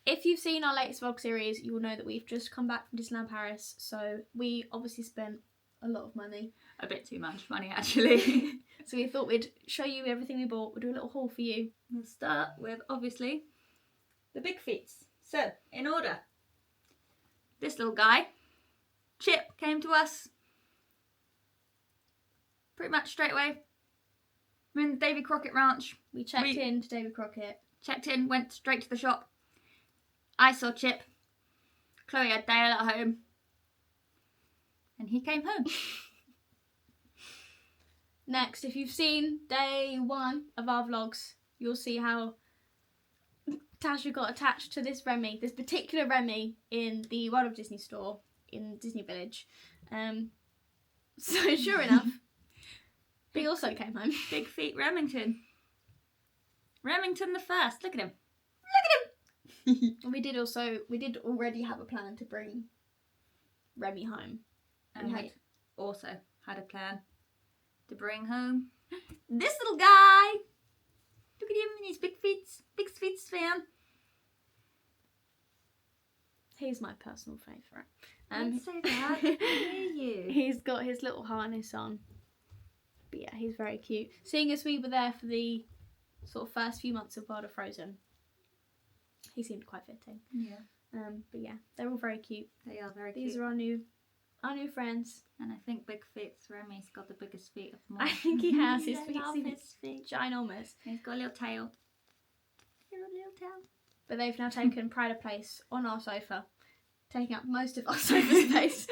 if you've seen our latest vlog series, you will know that we've just come back from Disneyland Paris. So we obviously spent a lot of money. A bit too much money, actually. So we thought we'd show you everything we bought. We'll do a little haul for you. We'll start with, obviously, the big feats. So, in order. This little guy, Chip, came to us pretty much straight away. We're in the Davy Crockett Ranch. We checked in to Davy Crockett. Checked in, went straight to the shop. I saw Chip. Chloe had Dale at home. And he came home. Next, if you've seen day 1 of our vlogs, you'll see how Tasha got attached to this Remy, this particular Remy in the World of Disney store in Disney Village. So sure enough, he also came home. Big feet Remington. Remington the first. Look at him. Look at him. We did already have a plan to bring Remy home. And we also had a plan to bring home this little guy. Look at him and his big feet fan. He's my personal favourite. Don't say that. I hear you. He's got his little harness on. But yeah, he's very cute. Seeing as we were there for the sort of first few months of World of Frozen, he seemed quite fitting. Yeah. But yeah, they're all very cute. They are very cute. These are our new friends. And I think Big Feet's Remy's got the biggest feet of them all. I think he has. His I feet love seem his feet. ginormous. And he's got a little tail. Little tail. But they've now taken pride of place on our sofa, taking up most of our sofa space.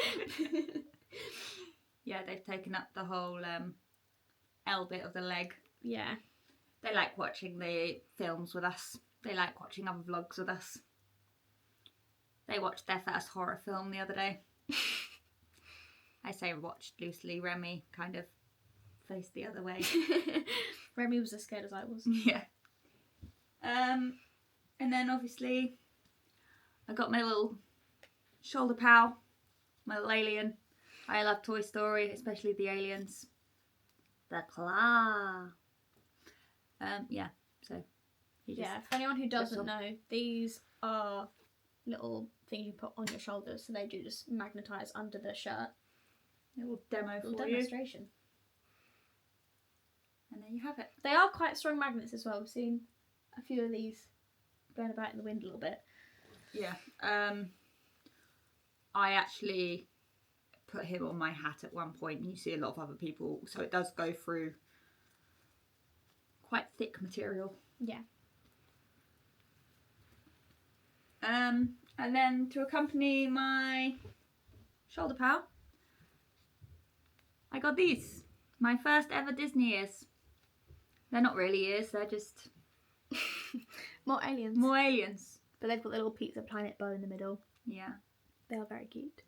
Yeah, they've taken up the whole L bit of the leg. Yeah. They like watching the films with us. They like watching other vlogs with us. They watched their first horror film the other day. I say watched loosely. Remy kind of faced the other way. Remy was as scared as I was. Yeah. And then obviously I got my little shoulder pal, my little alien. I love Toy Story, especially the aliens. The claw. Yeah, so yeah, for anyone who doesn't know, these are little things you put on your shoulders, so they do just magnetise under the shirt. Little demo for demonstration. You. And there you have it. They are quite strong magnets as well. We've seen a few of these going about in the wind a little bit. Yeah. I actually put him on my hat at one point, and you see a lot of other people, so it does go through quite thick material. Yeah. And then to accompany my shoulder pal, I got these. My first ever Disney ears. They're not really ears, they're just More aliens. more aliens. But they've got the little Pizza Planet bow in the middle. Yeah. They are very cute.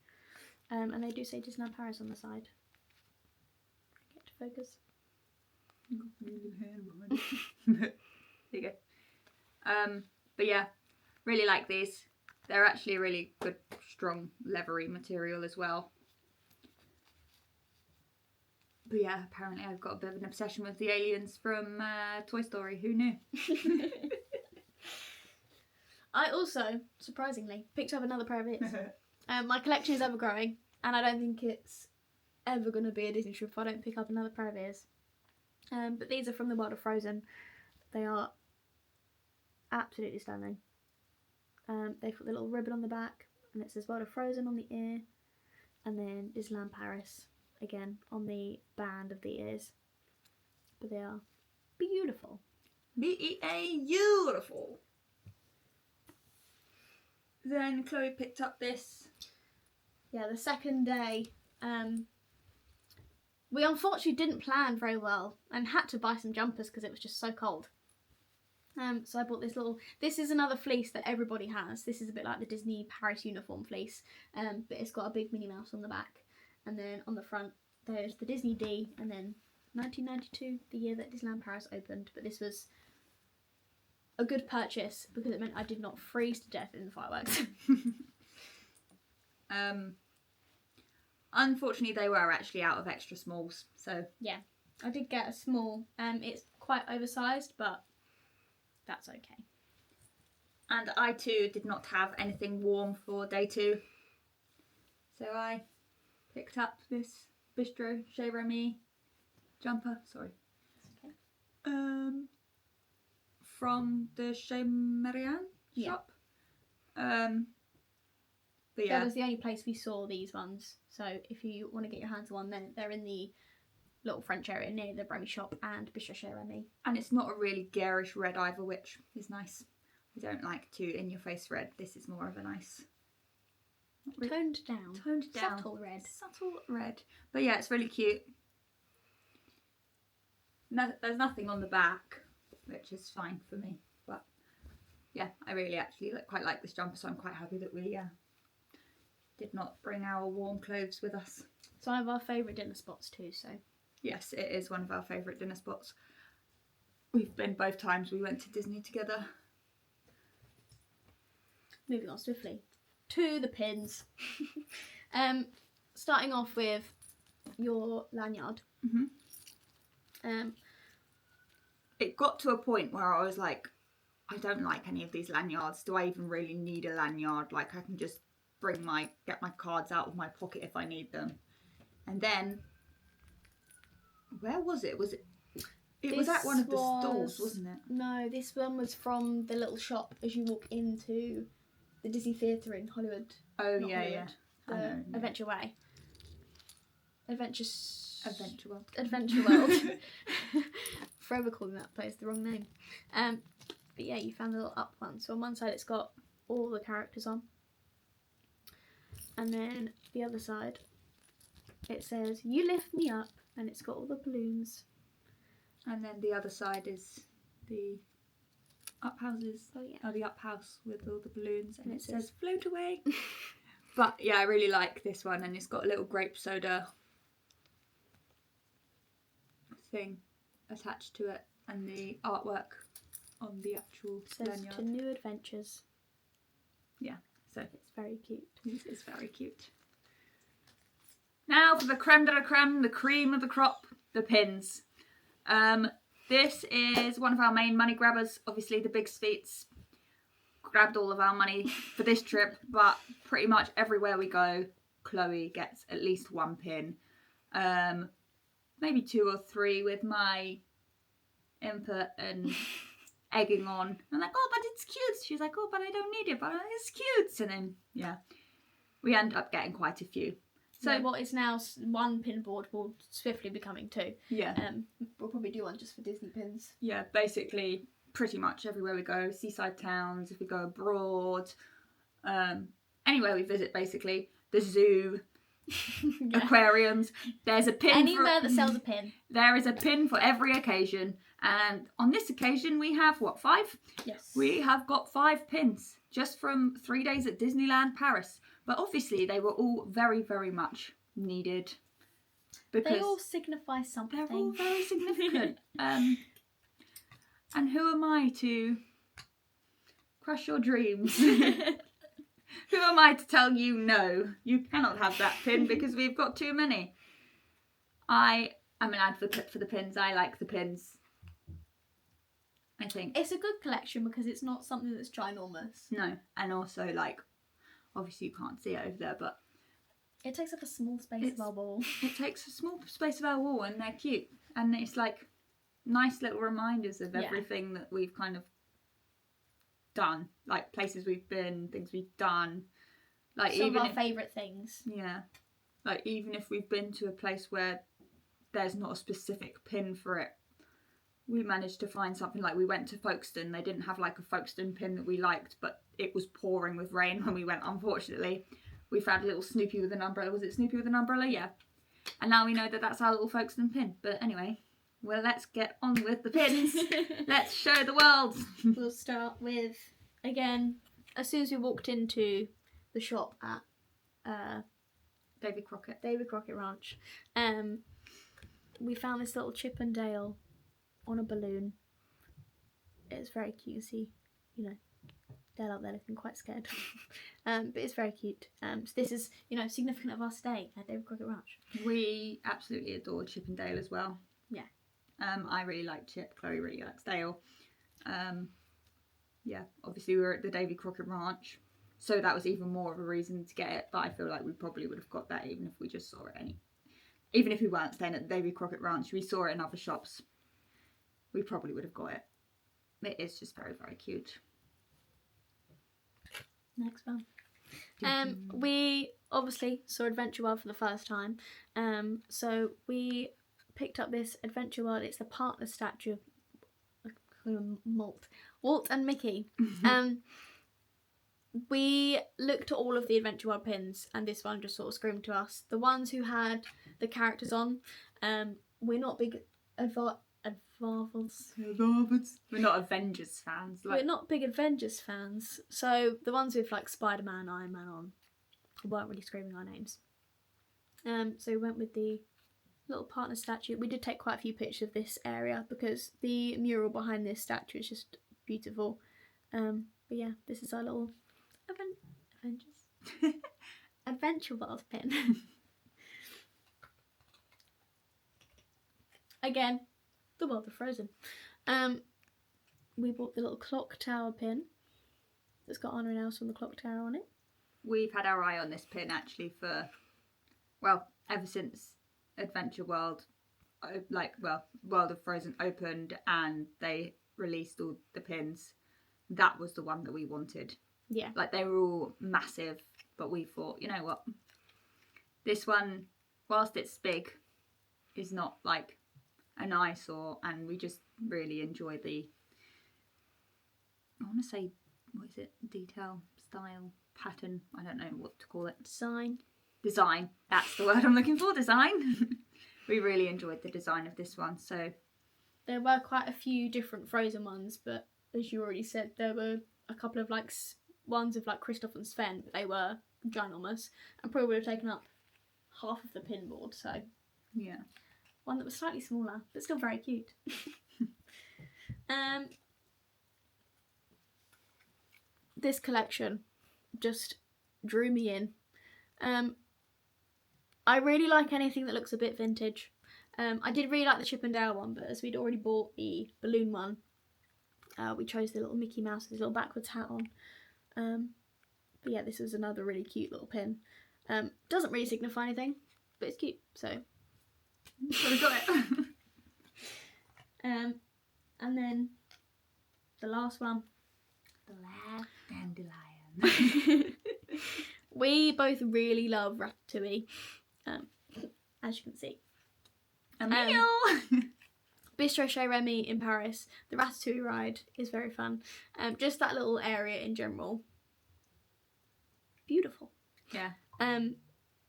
And they do say Disneyland Paris on the side. Get to focus. There you go. But yeah, really like these. They're actually a really good, strong, leathery material as well. But yeah, apparently I've got a bit of an obsession with the aliens from Toy Story. Who knew? I also, surprisingly, picked up another pair of ears. My collection is ever growing, and I don't think it's ever going to be a Disney trip if I don't pick up another pair of ears. But these are from the World of Frozen. They are absolutely stunning. They've got the little ribbon on the back, and it says World of Frozen on the ear, and then Disneyland Paris again on the band of the ears. But they are beautiful. Beautiful. Then Chloe picked up this. Yeah, the second day, we unfortunately didn't plan very well and had to buy some jumpers because it was just so cold. So I bought this is another fleece that everybody has. This is a bit like the Disney Paris uniform fleece, but it's got a big Minnie Mouse on the back. And then on the front, there's the Disney D, and then 1992, the year that Disneyland Paris opened. But this was a good purchase because it meant I did not freeze to death in the fireworks. Unfortunately, they were actually out of extra smalls, so yeah, I did get a small. It's quite oversized, but that's okay. And I too did not have anything warm for day 2. So I picked up this Bistro Chez Remy jumper. Sorry. Okay. From the Chez Marianne shop. But yeah. That was the only place we saw these ones. So if you want to get your hands on one, then they're in the little French area near the Remy shop and Bistro Chez Remy. And it's not a really garish red either, which is nice. I don't like too in-your-face red. This is more of a nice... Toned down. Subtle red. Subtle red. But yeah, it's really cute. No, there's nothing on the back, which is fine for me. But yeah, I really actually quite like this jumper, so I'm quite happy that we did not bring our warm clothes with us. It's one of our favourite dinner spots too, so... Yes, it is one of our favourite dinner spots. We've been both times we went to Disney together. Moving on swiftly to the pins. Starting off with your lanyard. It got to a point where I was like, I don't like any of these lanyards. Do I even really need a lanyard? Like, I can just get my cards out of my pocket if I need them. And then, where was it? It was at one of the stalls, wasn't it? No, this one was from the little shop as you walk into the Disney Theatre in Hollywood. Oh, Not yeah, Hollywood, yeah. The Adventure Way. Adventure World. Adventure World. Forever calling that place the wrong name. But yeah, you found the little up one. So on one side it's got all the characters on. And then the other side it says, "You lift me up," and it's got all the balloons. And then the other side is the up houses. Oh yeah. Oh, the up house with all the balloons, and it says "Float away." But yeah, I really like this one, and it's got a little grape soda thing attached to it, and the artwork on the actual It says lanyard. "To New Adventures." Yeah, so it's very cute. It is very cute. Now for the creme de la creme, the cream of the crop, the pins. This is one of our main money grabbers. Obviously, the Big Sweets grabbed all of our money for this trip, but pretty much everywhere we go, Chloe gets at least one pin. Maybe 2 or 3 with my input and egging on. I'm like, "Oh, but it's cute." She's like, "Oh, but I don't need it, but it's cute." And then, yeah, we end up getting quite a few. So what is now 1 pin board will swiftly becoming 2. Yeah. We'll probably do one just for Disney pins. Yeah, basically pretty much everywhere we go, seaside towns, if we go abroad, anywhere we visit basically, the zoo, aquariums, there's a pin anywhere that sells a pin. There is a pin for every occasion, and on this occasion we have, 5? Yes. We have got 5 pins, just from 3 days at Disneyland Paris. But obviously they were all very, very much needed. Because they all signify something. They're all very significant. And who am I to crush your dreams? Who am I to tell you no? You cannot have that pin because we've got too many. I am an advocate for the pins. I like the pins. I think it's a good collection because it's not something that's ginormous. No, and also like, obviously you can't see it over there, but it takes up a small space of our wall. It takes a small space of our wall, and they're cute, and it's like nice little reminders of everything that we've kind of done, like places we've been, things we've done, like some even of our favourite things. Yeah, like even if we've been to a place where there's not a specific pin for it, we managed to find something. Like we went to Folkestone, they didn't have like a Folkestone pin that we liked, but it was pouring with rain when we went, unfortunately. We found a little Snoopy with an umbrella. Was it Snoopy with an umbrella? Yeah. And now we know that that's our little Folkestone pin. But anyway, well, let's get on with the pins. Let's show the world. We'll start with, again, as soon as we walked into the shop at David Crockett Ranch, we found this little Chip and Dale on a balloon. It's very cute. You see, Dale up there looking quite scared. But it's very cute. So this is, significant of our stay at David Crockett Ranch. We absolutely adore Chip and Dale as well. Yeah. I really like Chip. Chloe really likes Dale. yeah, obviously we were at the Davy Crockett Ranch, so that was even more of a reason to get it. But I feel like we probably would have got that even if we just saw it even if we weren't staying at the Davy Crockett Ranch, we saw it in other shops, we probably would have got it. It is just very, very cute. Next one. We obviously saw Adventure World for the first time. So we picked up this Adventure World. It's the partner statue of Walt and Mickey. We looked at all of the Adventure World pins, and this one just sort of screamed to us. The ones who had the characters on, we're not big We're not Avengers fans. We're not big Avengers fans, so the ones with like Spider-Man, Iron Man on weren't really screaming our names. So we went with the little partner statue. We did take quite a few pictures of this area because the mural behind this statue is just beautiful. But yeah, this is our little Avengers Adventure World pin. Again, the world of Frozen. We bought the little clock tower pin that's got Anna and Elsa on the clock tower on it. We've had our eye on this pin actually for, well, ever since Adventure World, World of Frozen opened and they released all the pins. That was the one that we wanted. Yeah. Like, they were all massive, but we thought, you know what? This one, whilst it's big, is not like an eyesore, and we just really enjoy the, I want to say, what is it? Detail, style, pattern, I don't know what to call it. Design, that's the word I'm looking for, design. We really enjoyed the design of this one, so. There were quite a few different Frozen ones, but as you already said, there were a couple of like ones of like Kristoff and Sven, but they were ginormous and probably would have taken up half of the pin board, so. Yeah. One that was slightly smaller, but still very cute. This collection just drew me in. I really like anything that looks a bit vintage. I did really like the Chip and Dale one, but as we'd already bought the balloon one, we chose the little Mickey Mouse with his little backwards hat on. But yeah, this was another really cute little pin. Doesn't really signify anything, but it's cute, so. So we got it. And then the last one. The last dandelion. We both really love Ratatouille, as you can see. A meal! Bistro Chez Remy in Paris. The Ratatouille ride is very fun. Just that little area in general. Beautiful. Yeah.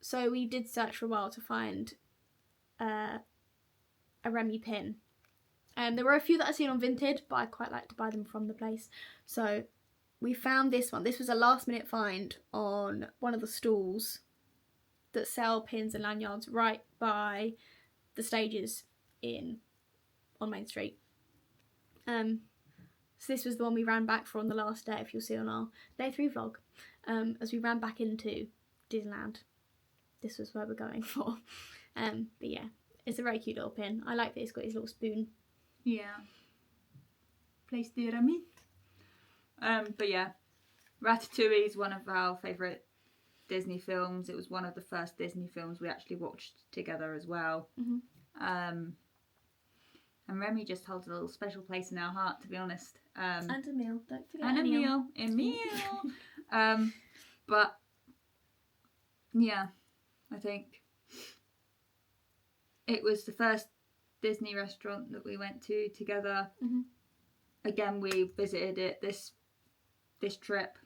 So we did search for a while to find a Remy pin. There were a few that I'd seen on Vinted, but I quite like to buy them from the place. So we found this one. This was a last minute find on one of the stalls that sell pins and lanyards right by the stages on Main Street. So this was the one we ran back for on the last day, if you'll see on our day 3 vlog. As we ran back into Disneyland, this was where we're going for. But yeah, it's a very cute little pin. I like that it's got his little spoon. Yeah. Place de Remy. But yeah, Ratatouille is one of our favourite Disney films. It was one of the first Disney films we actually watched together as well. Mm-hmm. And Remy just holds a little special place in our heart, to be honest. And a meal, don't forget. And a meal. But yeah, I think it was the first Disney restaurant that we went to together. Mm-hmm. Again, we visited it this trip.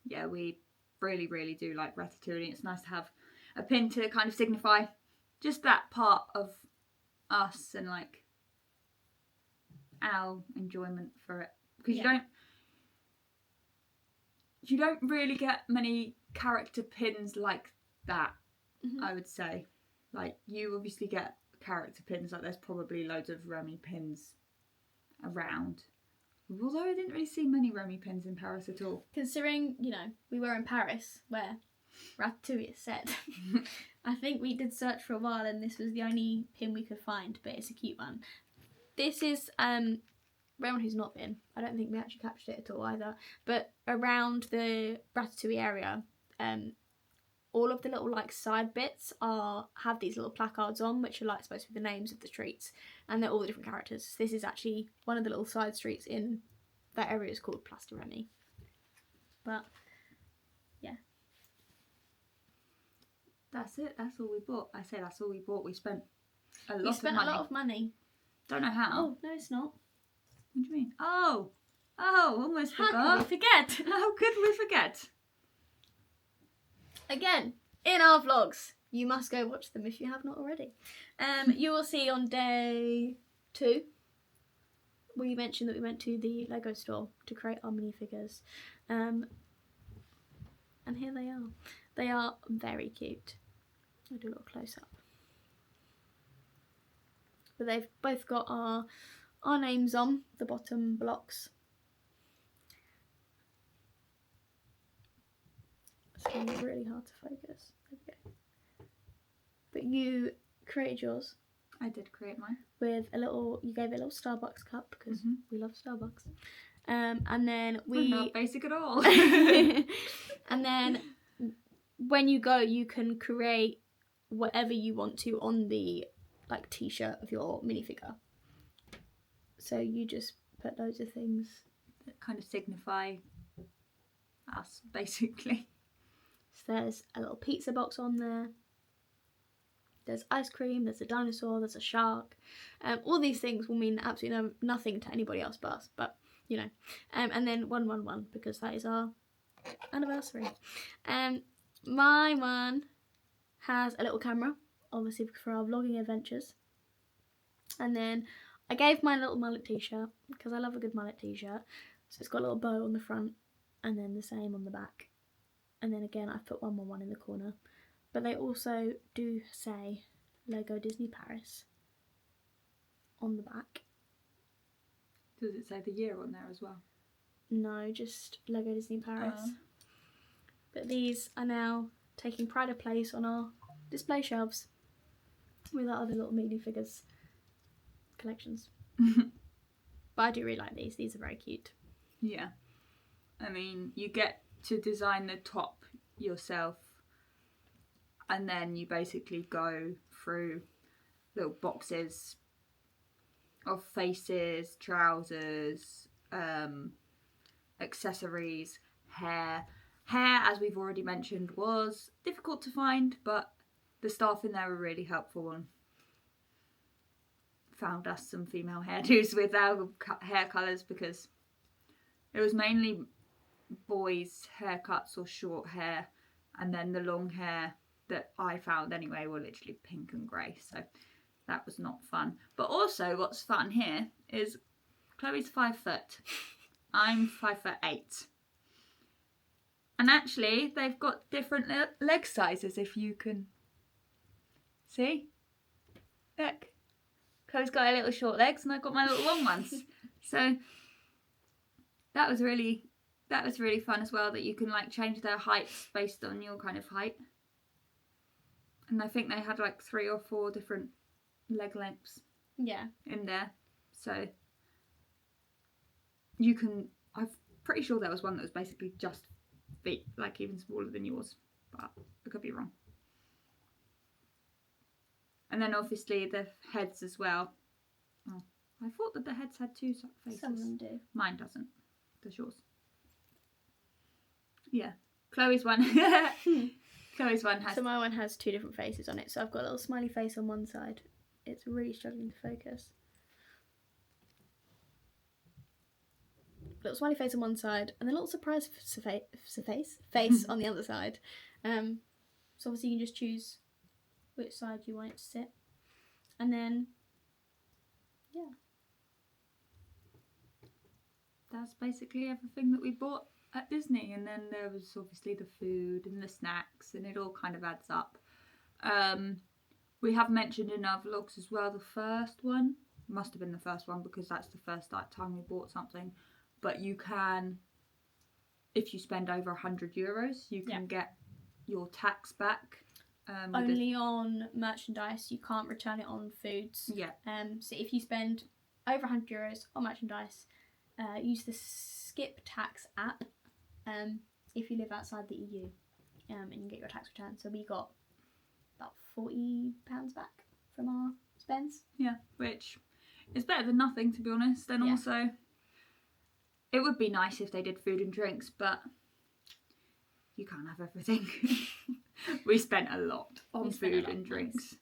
Yeah, we really, really do like Ratatouille. It's nice to have a pin to kind of signify just that part of us and like our enjoyment for it. Because you don't really get many character pins like that. Mm-hmm. I would say. Like, you obviously get character pins, like there's probably loads of Remy pins around. Although I didn't really see many Remy pins in Paris at all. Considering, we were in Paris, where Ratatouille is set. I think we did search for a while and this was the only pin we could find, but it's a cute one. This is for anyone who's not been, I don't think we actually captured it at all either, but around the Ratatouille area, all of the little like side bits have these little placards on, which are like supposed to be the names of the streets, and they're all the different characters. This is actually one of the little side streets in that area is called Place de Remy. But yeah, that's it. That's all we bought. I say that's all we bought. We spent a lot you spent of money. a lot of money. Don't know how. Oh no, it's not. What do you mean? Oh, almost How forgot. could we forget? How could we forget? Again, in our vlogs, you must go watch them if you have not already. You will see on day 2, we mentioned that we went to the Lego store to create our minifigures. And here they are. They are very cute. I'll do a little close up. But they've both got our names on the bottom blocks. It's going to be really hard to focus. There we go. But you created yours I did create mine. with you gave it a little Starbucks cup because we love Starbucks. And then We're not basic at all. and then when you go, you can create whatever you want to on the like t-shirt of your minifigure. So you just put loads of things that kind of signify us, basically. So there's a little pizza box on there. There's ice cream, there's a dinosaur, there's a shark. All these things will mean absolutely nothing to anybody else but us, but you know. And then 111 because that is our anniversary. My one has a little camera, obviously for our vlogging adventures. And then I gave mine a little mullet t-shirt because I love a good mullet t-shirt. So it's got a little bow on the front and then the same on the back. And then again I've put 111 in the corner. But they also do say Lego Disney Paris on the back. Does it say the year on there as well? No, just Lego Disney Paris. But these are now taking pride of place on our display shelves with our other little minifigures collections. But I do really like these. These are very cute. Yeah. I mean, you get to design the top yourself, and then you basically go through little boxes of faces, trousers, accessories, hair. Hair, as we've already mentioned, was difficult to find, but the staff in there were really helpful and found us some female hairdos with our hair colours, because it was mainly boys' haircuts or short hair, and then the long hair that I found anyway were literally pink and grey, so that was not fun. But also what's fun here is Chloe's 5 foot, I'm 5'8", and actually they've got different leg sizes, if you can see. Look, Chloe's got her little short legs and I've got my little long ones. So that was really fun as well, that you can like change their heights based on your kind of height. And I think they had like 3 or 4 different leg lengths in there. So you can, I'm pretty sure there was one that was basically just feet, like even smaller than yours, but I could be wrong. And then obviously the heads as well. Oh, I thought that the heads had 2 faces. Some of them do. Mine doesn't. Does yours? Yeah. Chloe's one. Chloe's one has. So my one has 2 different faces on it. So I've got a little smiley face on one side. It's really struggling to focus. Little smiley face on one side and a little surprise face on the other side. So obviously you can just choose which side you want it to sit. And then, yeah. That's basically everything that we bought at Disney. And then there was obviously the food and the snacks, and it all kind of adds up. We have mentioned in our vlogs as well, the first one. Must have been the first one because that's the first time we bought something. But you can, if you spend over €100, you can get your tax back. Only on merchandise, you can't return it on foods. Yeah. So if you spend over €100 on merchandise. Use the Skip Tax app if you live outside the EU, and you get your tax return. So we got about £40 back from our spends. Yeah, which is better than nothing, to be honest. And also, it would be nice if they did food and drinks, but you can't have everything. We spent a lot on food and drinks.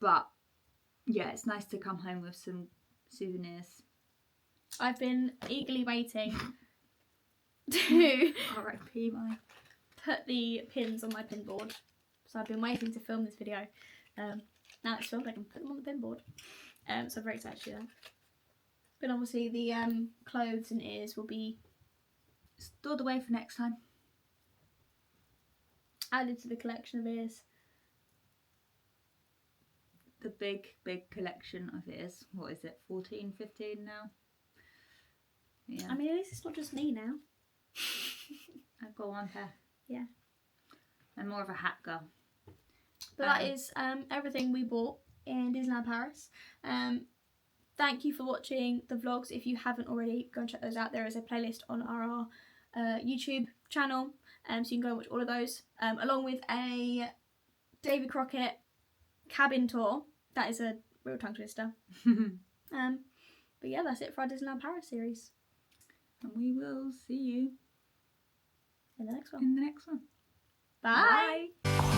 But yeah, it's nice to come home with some souvenirs. I've been eagerly waiting to R.I.P. my. put the pins on my pin board. So I've been waiting to film this video. Now it's filmed, I can put them on the pin board. So I'm very excited to do that. But obviously the clothes and ears will be Stored away for next time. added to the collection of ears. The big collection of ears. What is it, 14, 15 now? Yeah. I mean, at least it's not just me now. I've got one pair. Yeah. I'm more of a hat girl. But that is everything we bought in Disneyland Paris. Thank you for watching the vlogs. If you haven't already, go and check those out. There is a playlist on our YouTube channel, so you can go and watch all of those, along with a Davy Crockett cabin tour. That is a real tongue twister. But yeah, that's it for our Disneyland Paris series. And we will see you In the next one. in the next one. Bye. Bye.